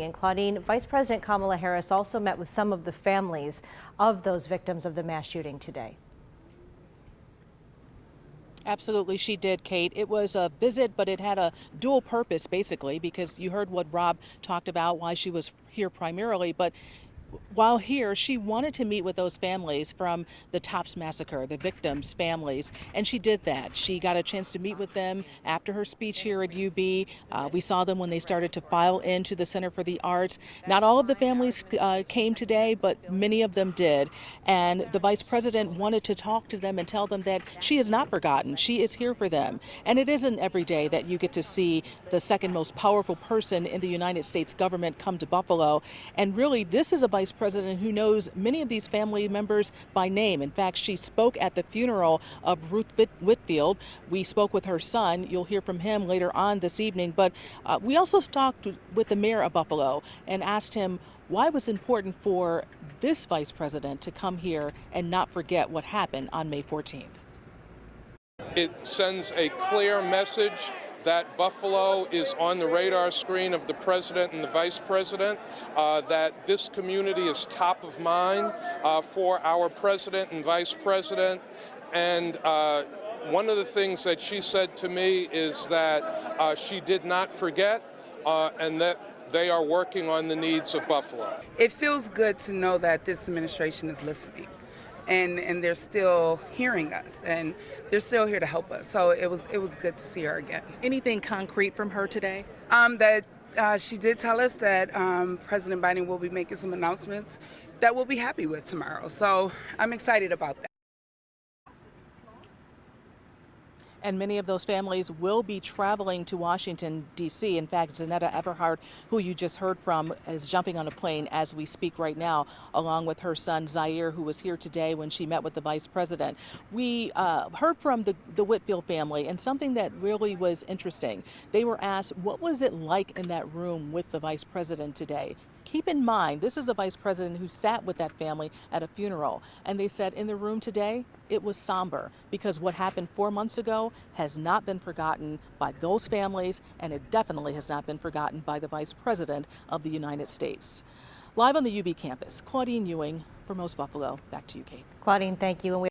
And Claudine, Vice President Kamala Harris also met with some of the families of those victims of the mass shooting today. Absolutely, she did, Kate. It was a visit, but it had a dual purpose, basically, because you heard what Rob talked about, why she was here primarily, but while here, she wanted to meet with those families from the Tops massacre, the victims' families, and she did that. She got a chance to meet with them after her speech here at UB. We saw them when they started to file into the Center for the Arts. Not all of the families came today, but many of them did. And the Vice President wanted to talk to them and tell them that she is not forgotten. She is here for them. And it isn't every day that you get to see the second most powerful person in the United States government come to Buffalo. And really, this is a Vice President who knows many of these family members by name. In fact, she spoke at the funeral of Ruth Whitfield. We spoke with her son. You'll hear from him later on this evening. But we also talked with the mayor of Buffalo and asked him why it was important for this Vice President to come here and not forget what happened on May 14th. It sends a clear message that Buffalo is on the radar screen of the president and the vice president, that this community is top of mind for our president and vice president. And one of the things that she said to me is that she did not forget and that they are working on the needs of Buffalo. It feels good to know that this administration is listening. And they're still hearing us, and they're still here to help us. So it was good to see her again. Anything concrete from her today? She did tell us that President Biden will be making some announcements that we'll be happy with tomorrow. So I'm excited about that. And many of those families will be traveling to Washington, D.C. In fact, Zanetta Everhart, who you just heard from, is jumping on a plane as we speak right now, along with her son Zaire, who was here today when she met with the vice president. We heard from the Whitfield family, and something that really was interesting. They were asked, what was it like in that room with the vice president today? Keep in mind, this is the vice president who sat with that family at a funeral. And they said in the room today, it was somber because what happened 4 months ago has not been forgotten by those families, and it definitely has not been forgotten by the vice president of the United States. Live on the UB campus, Claudine Ewing for Most Buffalo. Back to you, Kate. Claudine, thank you.